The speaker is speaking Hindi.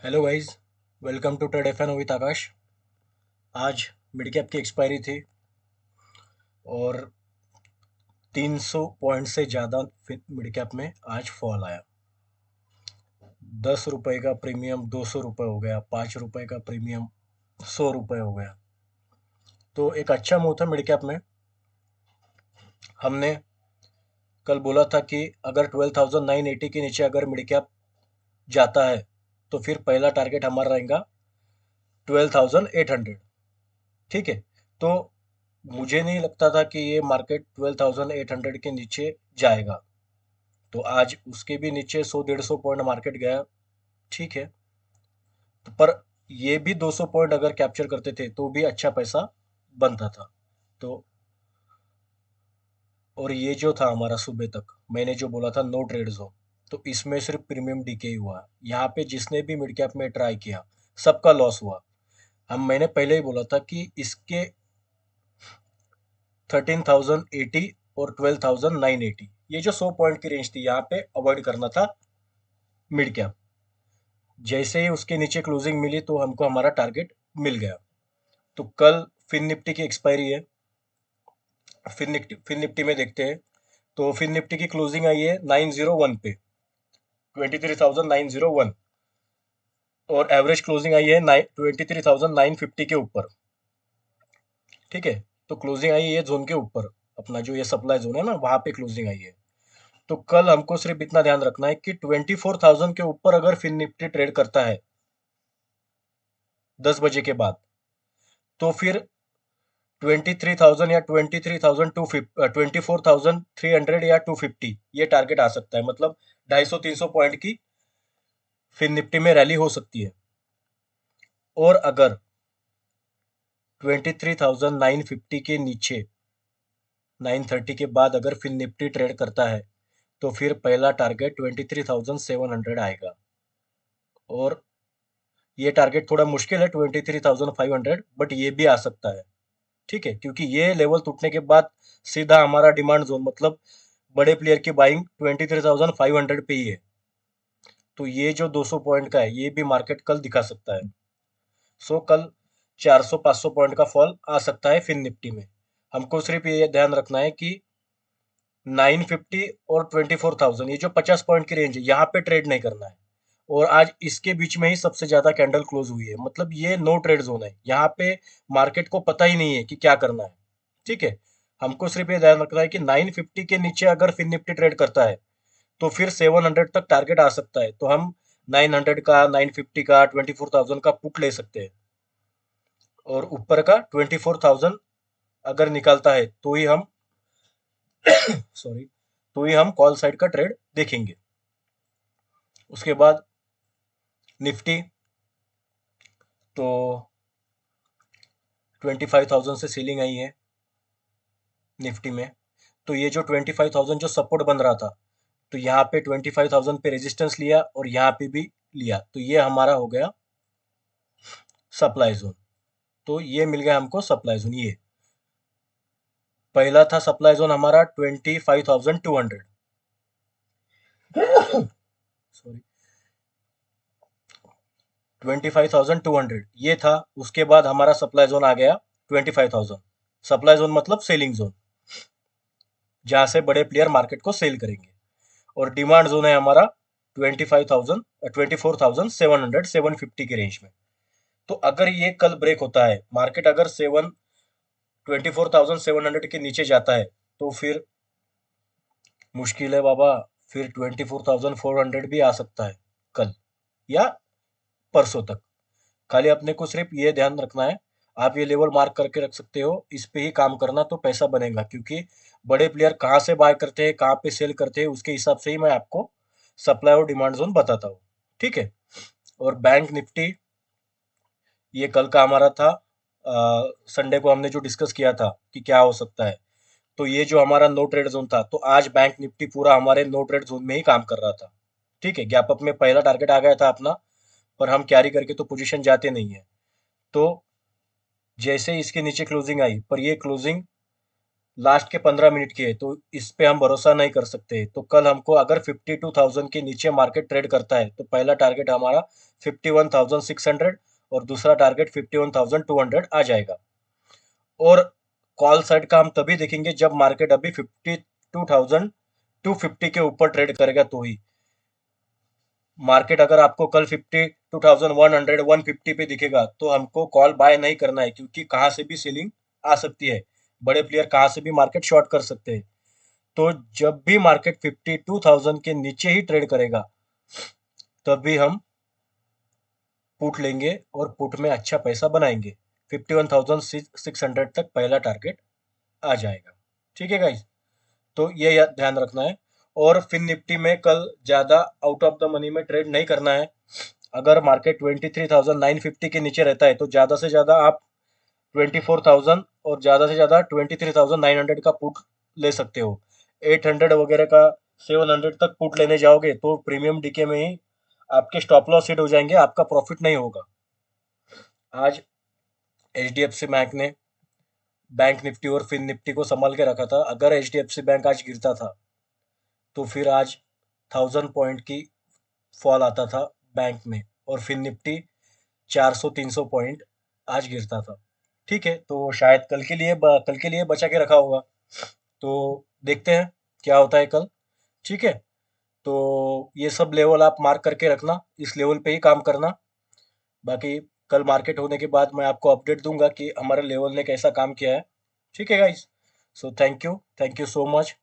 Hello guys, welcome to trade FN with Aakash. आज मिड कैप की एक्सपायरी थी और 300 पॉइंट से ज़्यादा मिड कैप में आज फॉल आया। 10 रुपए का प्रीमियम 200 रुपये हो गया, 5 रुपए का प्रीमियम 100 रुपये हो गया। तो एक अच्छा मूव था मिड कैप में। हमने कल बोला था कि अगर 12,980 के नीचे अगर मिड कैप जाता है तो फिर पहला टारगेट हमारा रहेगा 12,800। ठीक है। तो मुझे नहीं लगता था कि ये मार्केट 12,800 के नीचे जाएगा। तो आज उसके भी नीचे 100-150 पॉइंट मार्केट गया। ठीक है। तो पर ये भी 200 पॉइंट अगर कैप्चर करते थे तो भी अच्छा पैसा बनता था। तो और ये जो था हमारा सुबह तक मैंने जो बोला था नो ट्रेड जोन, तो इसमें सिर्फ प्रीमियम डीके ही हुआ। यहाँ पे जिसने भी मिड कैप में ट्राई किया सबका लॉस हुआ। हम मैंने पहले ही बोला था कि इसके 13,080 और 12,980 ये जो 100 पॉइंट की रेंज थी यहाँ पे अवॉइड करना था मिड कैप। जैसे ही उसके नीचे क्लोजिंग मिली तो हमको हमारा टारगेट मिल गया। तो कल फिन निफ्टी की एक्सपायरी है। फिन निफ्टी में देखते हैं। तो फिन निफ्टी की क्लोजिंग आई है 901 पे, 23,901। और एवरेज क्लोजिंग आई है 23,950 के ऊपर। ठीक है। तो क्लोजिंग आई है ये जोन के ऊपर, अपना जो ये सप्लाई जोन है ना वहां पे क्लोजिंग आई है। तो कल हमको सिर्फ इतना ध्यान रखना है कि 24,000 के ऊपर अगर फिन निफ्टी ट्रेड करता है 10 बजे के बाद, तो फिर 23,000 या 24,300 या 250 ये टारगेट आ सकता है। मतलब 250-300 पॉइंट की फिन निफ्टी में रैली हो सकती है। और अगर 23,950 के नीचे 930 के बाद अगर फिन निफ्टी ट्रेड करता है तो फिर पहला टारगेट 23,700 आएगा। और ये टारगेट थोड़ा मुश्किल है 23,500, बट ये भी आ सकता है। ठीक है, क्योंकि ये लेवल टूटने के बाद सीधा हमारा डिमांड जोन, मतलब बड़े प्लेयर की बाइंग 23,500 पे ही है। तो ये जो 200 पॉइंट का है ये भी मार्केट कल दिखा सकता है। सो कल 400-500 पॉइंट का फॉल आ सकता है फिन निफ्टी में। हमको सिर्फ ये ध्यान रखना है कि 950 और 24,000 ये जो 50 पॉइंट की रेंज है यहाँ पे ट्रेड नहीं करना है। और आज इसके बीच में ही सबसे ज्यादा कैंडल क्लोज हुई है, मतलब ये नो ट्रेड जोन है। यहाँ पे मार्केट को पता ही नहीं है कि क्या करना है। ठीक है। हमको सिर्फ ये ध्यान रखना है कि 950 के नीचे अगर फिन निफ्टी ट्रेड करता है तो फिर 700 तक टारगेट आ सकता है। तो हम 900 का, 950 का, 24,000 का पुट ले सकते हैं। और ऊपर का 24,000 अगर निकालता है तो ही हम सॉरी तो ही हम कॉल साइड का ट्रेड देखेंगे। उसके बाद निफ्टी तो 25,000 से सीलिंग आई है निफ्टी में। तो ये जो 25,000 जो सपोर्ट बन रहा था, तो यहाँ पे 25,000 पे रेजिस्टेंस लिया और यहाँ पे भी लिया, तो ये हमारा हो गया सप्लाई जोन। तो ये मिल गया हमको सप्लाई जोन। ये पहला था सप्लाई जोन हमारा 25,200। सॉरी, 25,200 ये था। उसके बाद हमारा सप्लाई जोन आ गया 25,000। सप्लाई जोन मतलब सेलिंग जोन, जहां से बड़े प्लेयर मार्केट को सेल करेंगे। और डिमांड जोन है हमारा 25,000, 24,700, 750 के रेंज में। तो अगर ये कल ब्रेक होता है, मार्केट अगर 24,700 के नीचे जाता है तो फिर मुश्किल है बाबा। फिर 24,400 भी आ सकता है कल या परसों तक। खाली अपने को सिर्फ ये ध्यान रखना है। आप ये लेवल मार्क करके रख सकते हो, इस पे ही काम करना तो पैसा बनेगा। क्योंकि बड़े प्लेयर कहाँ से बाय करते हैं, कहाँ पे सेल करते हैं, उसके हिसाब से ही मैं आपको सप्लाई और डिमांड जोन बताता हूँ। ठीक है। और बैंक निफ्टी ये कल का हमारा था। संडे को हमने जो डिस्कस किया था कि क्या हो सकता है, तो ये जो हमारा नो ट्रेड जोन था, तो आज बैंक निफ्टी पूरा हमारे नो ट्रेड जोन में ही काम कर रहा था। ठीक है। गैप अप में पहला टारगेट आ गया था अपना, पर हम कैरी करके तो पोजीशन जाते नहीं है। तो जैसे इसके नीचे क्लोजिंग आई, पर ये क्लोजिंग लास्ट के 15 मिनट की है, तो इस पे हम भरोसा नहीं कर सकते। तो कल हमको अगर 52,000 के नीचे मार्केट ट्रेड करता है तो पहला टारगेट हमारा 51,600 और दूसरा टारगेट 51,200 आ जाएगा। और कॉल साइड का हम तभी देखेंगे जब मार्केट अभी 52,250 के ऊपर ट्रेड करेगा तो ही। मार्केट अगर आपको कल 52,100 150 पे दिखेगा तो हमको कॉल बाय नहीं करना है, क्योंकि कहाँ से भी सेलिंग आ सकती है, बड़े प्लेयर कहाँ से भी मार्केट शॉर्ट कर सकते हैं। तो जब भी मार्केट 52,000 के नीचे ही ट्रेड करेगा तभी हम पुट लेंगे और पुट में अच्छा पैसा बनाएंगे। 51,600 तक पहला टारगेट आ जाएगा। ठीक है गाइस, तो ये ध्यान रखना है। और फिन निफ्टी में कल ज़्यादा आउट ऑफ द मनी में ट्रेड नहीं करना है। अगर मार्केट 23,950 के नीचे रहता है तो ज़्यादा से ज़्यादा आप 24,000 और ज़्यादा से ज़्यादा 23,900 का पुट ले सकते हो। 800 वगैरह का 700 तक पुट लेने जाओगे तो प्रीमियम डीके में ही आपके स्टॉप लॉस हिट हो जाएंगे, आपका प्रॉफिट नहीं होगा। आज HDFC बैंक ने बैंक निफ्टी और फिन निफ्टी को संभाल के रखा था। अगर HDFC बैंक आज गिरता था तो फिर आज 1,000 पॉइंट की फॉल आता था बैंक में, और फिन निफ्टी 400-300 पॉइंट आज गिरता था। ठीक है, तो शायद कल के लिए बचा के रखा होगा। तो देखते हैं क्या होता है कल। ठीक है, तो ये सब लेवल आप मार्क करके रखना, इस लेवल पे ही काम करना। बाकी कल मार्केट होने के बाद मैं आपको अपडेट दूंगा कि हमारे लेवल ने कैसा काम किया है। ठीक है guys, so thank you so much.